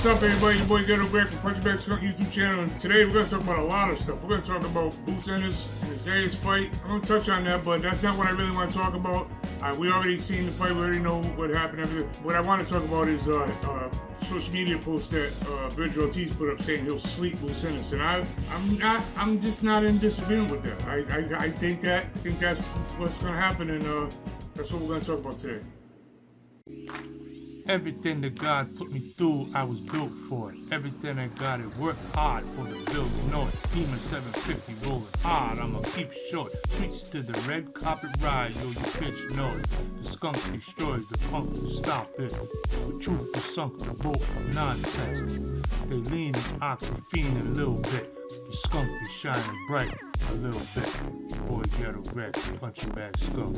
What's up, everybody? Your boy Ghetto Greg from Punch Back Skunk YouTube channel, and today we're going to talk about a lot of stuff. We're going to talk about Boots Ennis and the Zayas fight. I'm going to touch on that, but that's not what I really want to talk about. We already seen the fight. We already know what happened. Everything. What I want to talk about is social media post that Vergil Ortiz put up saying he'll sleep Boots Ennis, and I'm just not in disagreement with that. I think that's what's going to happen, and that's what we're going to talk about today. Everything that God put me through, I was built for it. Everything I got, it worked hard for the bill, you know it. Demon 750 rolling hard, I'ma keep short. Streets to the red carpet ride, yo, you bitch know it. The skunk destroyed, the punk to stop it. The truth is sunk, the boat nonsense. They lean and ox and fiend a little bit. The skunk is shining bright a little bit. Boy, get a wreck, punching bag skunk.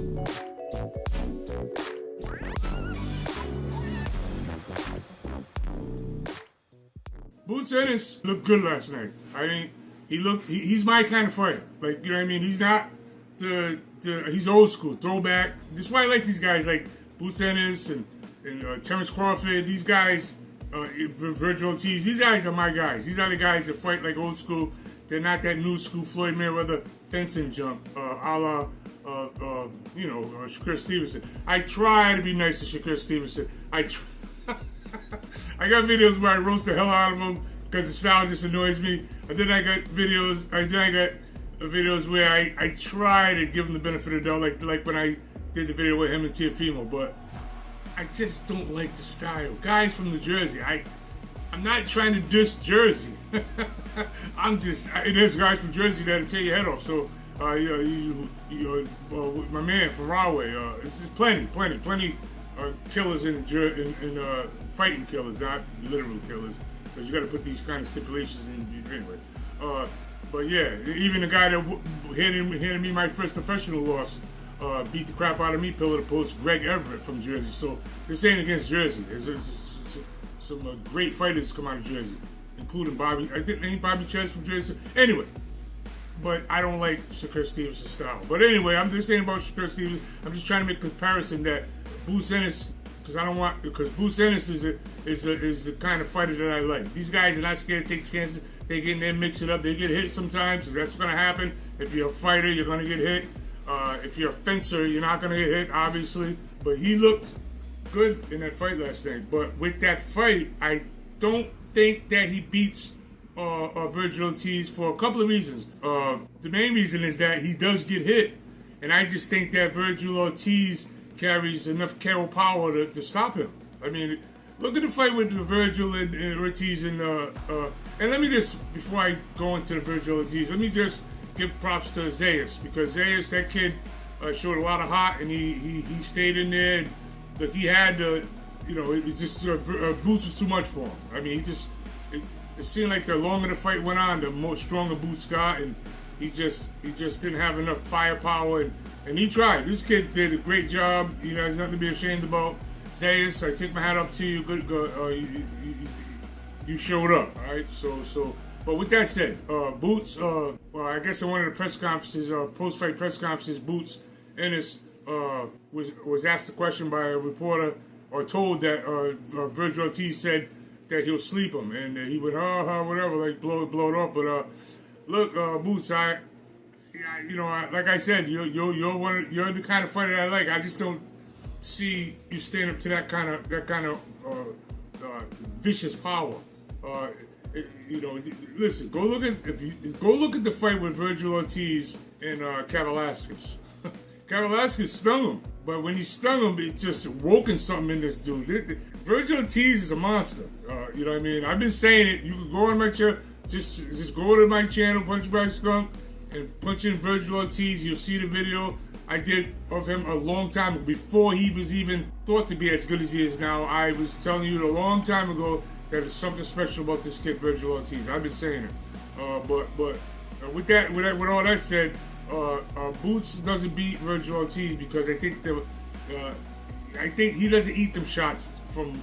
Boots Ennis looked good last night. I mean, he's my kind of fighter. Like, you know what I mean? He's not he's old school, throwback. That's why I like these guys like Boots Ennis and Terrence Crawford. These guys, Vergil Ortiz, these guys are my guys. These are the guys that fight like old school. They're not that new school Floyd Mayweather fencing junk, a la Shakur Stevenson. I try to be nice to Shakur Stevenson. I got videos where I roast the hell out of him because the style just annoys me. And then I got videos where I try to give him the benefit of the doubt, like when I did the video with him and Tiafimo. But I just don't like the style. Guys from New Jersey, I'm not trying to diss Jersey. There's guys from Jersey that'll tear your head off. So my man from Rahway, it's plenty killers in fighting killers, not literal killers, because you got to put these kind of stipulations in anyway. But yeah, even the guy that handed me my first professional loss beat the crap out of me, pillar to post, Greg Everett from Jersey. So this ain't against Jersey. There's some great fighters come out of Jersey, including Bobby. I think ain't Bobby Chess from Jersey. Anyway. But I don't like Shakur Stevenson's style. But anyway, I'm just saying about Shakur Stevenson. I'm just trying to make a comparison that Boots Ennis, because Boots Ennis is the kind of fighter that I like. These guys are not scared to take chances. They get in there, mix it up. They get hit sometimes, because that's what's going to happen. If you're a fighter, you're going to get hit. If you're a fencer, you're not going to get hit, obviously. But he looked good in that fight last night. But with that fight, I don't think that he beats Vergil Ortiz for a couple of reasons. The main reason is that he does get hit, and I just think that Vergil Ortiz carries enough carry power to stop him. I mean, look at the fight with Vergil and Ortiz, and let me just, before I go into the Vergil Ortiz, let me just give props to Zayas, because Zayas, that kid, showed a lot of heart, and he stayed in there. But he had it's just Boots was too much for him. I mean, it seemed like the longer the fight went on, the more stronger Boots got, and he just didn't have enough firepower, and he tried. This kid did a great job. There's nothing to be ashamed about. Zayas, I take my hat up to you. Good, you showed up. All right, so. But with that said, Boots. Well, I guess in one of the press conferences, post-fight press conferences, Boots Ennis was asked a question by a reporter, or told that Vergil Ortiz said that he'll sleep him, and he would whatever, like blow it off. But look, Boots, like I said, you're the kind of fighter that I like. I just don't see you stand up to that kind of vicious power. Listen, go look at the fight with Vergil Ortiz and Kavaliauskas. Kavaliauskas stung him, but when he stung him, it just woken something in this dude. Vergil Ortiz is a monster. You know what I mean? I've been saying it. You can go on my channel, just go to my channel, Punch Back Skunk, and punch in Vergil Ortiz. You'll see the video I did of him a long time ago, before he was even thought to be as good as he is now. I was telling you a long time ago that there's something special about this kid, Vergil Ortiz. I've been saying it. But with all that said, Boots doesn't beat Vergil Ortiz because I think he doesn't eat them shots from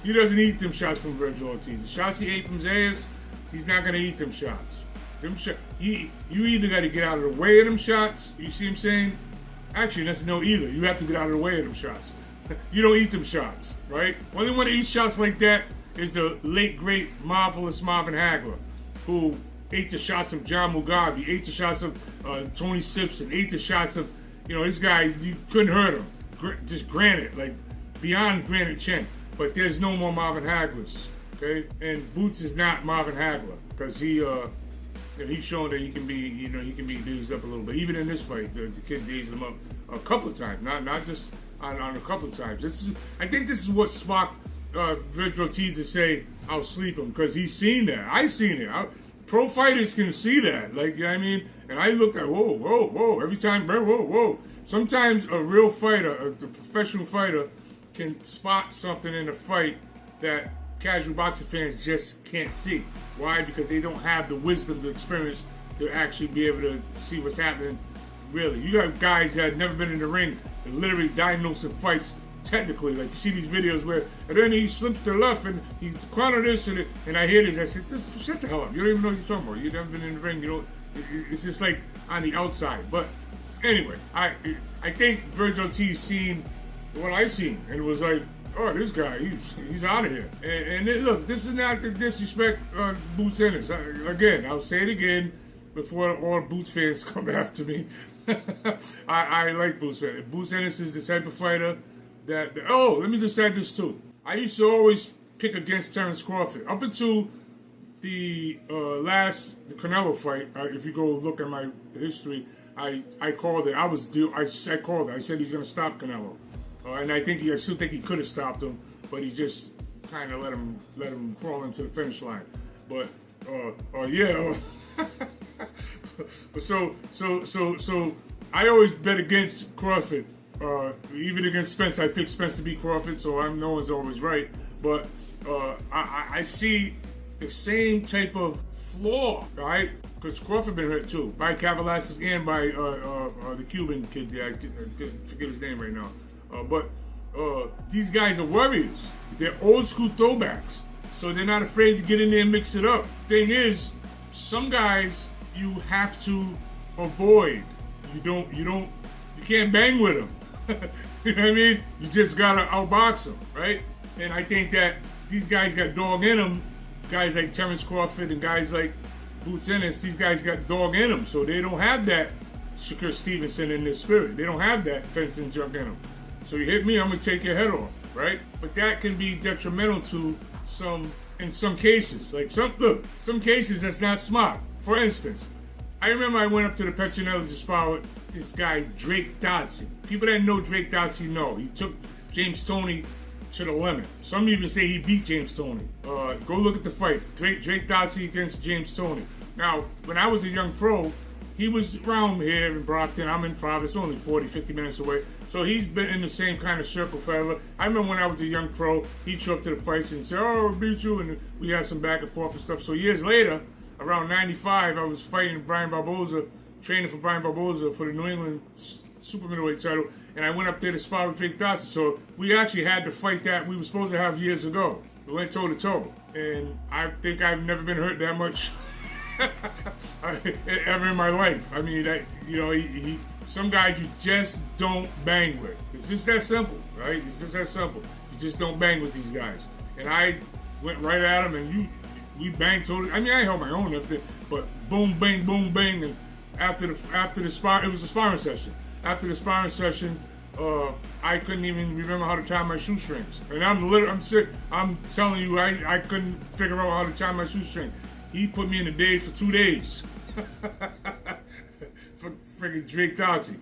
he doesn't eat them shots from Vergil Ortiz. The shots he ate from Zayas, he's not gonna eat them shots. You either got to get out of the way of them shots. You see what I'm saying? Actually, that's no either. You have to get out of the way of them shots. You don't eat them shots, right? Only one that eats shots like that is the late, great, marvelous Marvin Hagler, who ate the shots of John Mugabe, ate the shots of Tony Simpson, ate the shots of, this guy, you couldn't hurt him. Just granite, like beyond granite chin. But there's no more Marvin Haglers, okay? And Boots is not Marvin Hagler, because he's shown that he can be, he can be dazed up a little bit. Even in this fight, the kid dazed him up a couple of times, not just on a couple of times. I think this is what sparked Vergil Ortiz to say, I'll sleep him, because he's seen that. I've seen it. Pro fighters can see that, like, you know what I mean? And I looked at, whoa, every time, whoa. Sometimes a real fighter, a professional fighter, can spot something in a fight that casual boxing fans just can't see. Why? Because they don't have the wisdom, the experience to actually be able to see what's happening. Really, you got guys that have never been in the ring and literally diagnosing fights technically. Like you see these videos where, and then he slips to the left and he corner this and I hear this. I said, just shut the hell up. You don't even know what you're talking about. You've never been in the ring. You don't. It's just like on the outside. But anyway, I think Vergil Ortiz seen what I seen and it was like, oh, this guy, he's out of here. And then, look, this is not to disrespect Boots Ennis. Again, I'll say it again before all Boots fans come after me. I like Boots Ennis. Boots Ennis is the type of fighter that, let me just add this too. I used to always pick against Terrence Crawford. Up until the Canelo fight, if you go look at my history, I called it. I called it. I said he's going to stop Canelo. And I still think he could have stopped him, but he just kind of let him crawl into the finish line. But so I always bet against Crawford. Even against Spence, I picked Spence to beat Crawford, so no one's always right. But I see the same type of flaw, right? Because Crawford been hurt too, by Kavaliauskas and by the Cuban kid there. I forget his name right now. But these guys are warriors. They're old school throwbacks. So they're not afraid to get in there and mix it up. Thing is, some guys you have to avoid. You can't bang with them. You know what I mean? You just gotta outbox them, right? And I think that these guys got dog in them. Guys like Terrence Crawford and guys like Boots Ennis, these guys got dog in them. So they don't have that Shakur Stevenson in their spirit. They don't have that fencing junk in them. So you hit me, I'm gonna take your head off, right? But that can be detrimental to in some cases. Like some cases that's not smart. For instance, I remember I went up to the Petronellis to spar with this guy, Drake Dodson. People that know Drake Dodson know. He took James Toney to the limit. Some even say he beat James Toney. Go look at the fight. Drake Dodson against James Toney. Now, when I was a young pro, he was around here in Brockton. I'm in Providence, only 40, 50 minutes away. So he's been in the same kind of circle forever. I remember when I was a young pro, he'd show up to the fights and say, oh, I'll beat you. And we had some back and forth and stuff. So years later, around 95, I was fighting Brian Barboza, training for Brian Barboza for the New England super middleweight title. And I went up there to spar with Drake Dodson. So we actually had the fight that we were supposed to have years ago. We went toe to toe. And I think I've never been hurt that much ever in my life. I mean, some guys you just don't bang with. It's just that simple, right? It's just that simple. You just don't bang with these guys. And I went right at him, and we banged totally. I mean, I held my own after, but boom, bang, and after the spar, it was a sparring session. After the sparring session, I couldn't even remember how to tie my shoestrings. And I'm telling you, I couldn't figure out how to tie my shoestring. He put me in the daze for 2 days. For freaking Drake Dodson.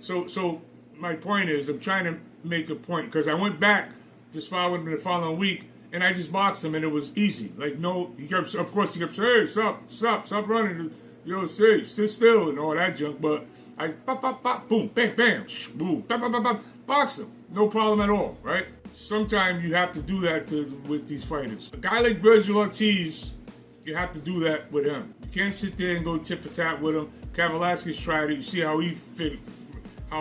So my point is, I'm trying to make a point, because I went back to spar with him the following week, and I just boxed him, and it was easy. Like, no, he kept saying, hey, stop running. Yo, sit still, and all that junk. But I pop, boom, bam, bam, boom, box him. No problem at all, right? Sometimes you have to do that with these fighters. A guy like Vergil Ortiz, you have to do that with him. You can't sit there and go tit for tat with him. Kavaliauskas tried it. You see how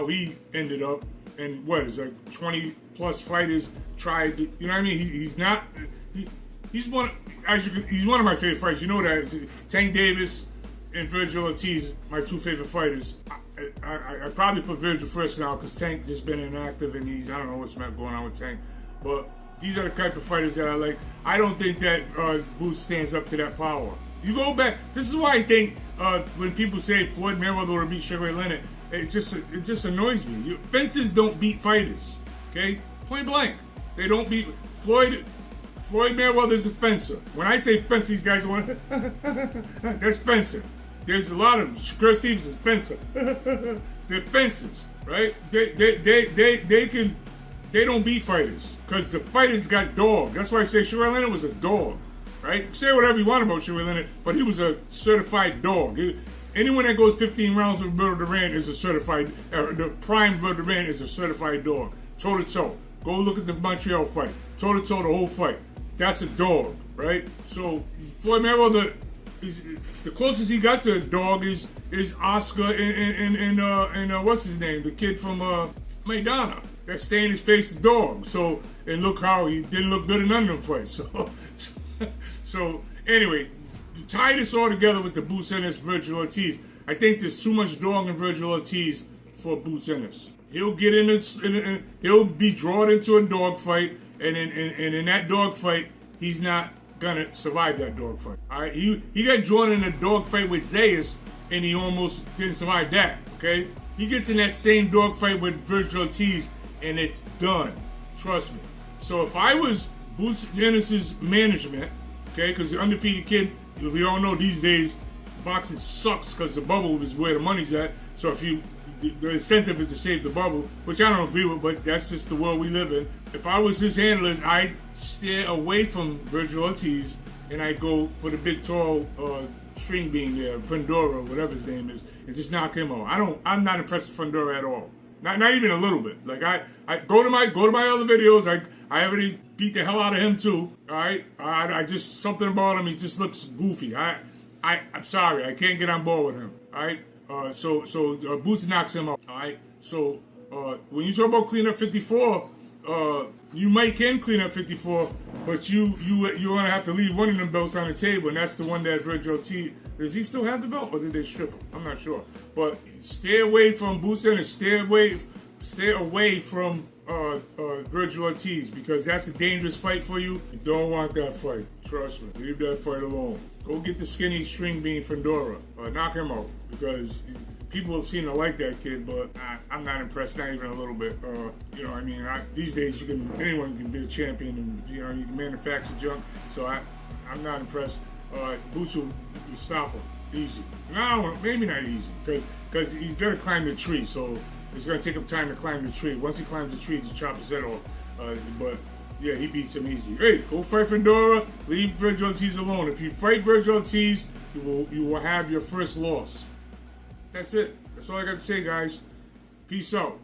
he ended up. And it's like 20 plus fighters tried. You know what I mean? He's one of my favorite fighters. You know that. Tank Davis and Vergil Ortiz, my two favorite fighters. I probably put Vergil first now because Tank just been inactive and I don't know what's going on with Tank. But these are the type of fighters that I like. I don't think that Boots stands up to that power. You go back. This is why I think when people say Floyd Mayweather would beat Sugar Ray Leonard, it just annoys me. Fences don't beat fighters. Okay, point blank. They don't beat Floyd. Floyd Mayweather's a fencer. When I say fence, these guys want that's fencer. There's a lot of Chris Stevens is fencer. They're fencers, right? They don't beat fighters because the fighters got dog. That's why I say Sugar Ray Leonard was a dog, right? Say whatever you want about Sugar Ray Leonard, but he was a certified dog. Anyone that goes 15 rounds with Roberto Duran is a certified. The prime Roberto Duran is a certified dog, toe to toe. Go look at the Montreal fight, toe to toe, the whole fight. That's a dog, right? So Floyd Mayweather, the closest he got to a dog is Oscar and what's his name, the kid from Maidana. That stained his face a dog. So and look how he didn't look good in none of them fights. So anyway, to tie this all together with the Boots Ennis Vergil Ortiz, I think there's too much dog in Vergil Ortiz for Boots Ennis. He'll get in this, he'll be drawn into a dog fight, and in that dog fight, he's not gonna survive that dog fight. All right, he got drawn in a dog fight with Zayas, and he almost didn't survive that. Okay, he gets in that same dog fight with Vergil Ortiz, and it's done. Trust me. So if I was Boots Ennis' management, okay, because the undefeated kid, we all know these days boxing sucks because the bubble is where the money's at. So if the incentive is to save the bubble, which I don't agree with, but that's just the world we live in. If I was his handlers, I'd steer away from Vergil Ortiz and I'd go for the big tall string being there, Fundora, whatever his name is, and just knock him out. I'm not impressed with Fundora at all. Not even a little bit. Like I go to my other videos. I already beat the hell out of him too. All right. I just something about him. He just looks goofy. I'm sorry. I can't get on board with him. All right. So Boots knocks him out. All right. So when you talk about clean up 54, you can clean up 54, but you're gonna have to leave one of them belts on the table, and that's the one that Vergil Ortiz. Does he still have the belt, or did they strip him? I'm not sure. But stay away from Boots Ennis. Stay away from Vergil Ortiz, because that's a dangerous fight for you. You don't want that fight. Trust me. Leave that fight alone. Go get the skinny string bean Fundora. Knock him out, because people seem to like that kid, but I'm not impressed, not even a little bit. These days anyone can be a champion, and you can manufacture junk. So I'm not impressed. Boots will stop him easy. No, maybe not easy, because he's got to climb the tree. So it's going to take him time to climb the tree. Once he climbs the tree, just chop his head off. But yeah, he beats him easy. Hey, go fight Fundora. Leave Vergil Ortiz alone. If you fight Vergil Ortiz, you will have your first loss. That's it. That's all I got to say, guys. Peace out.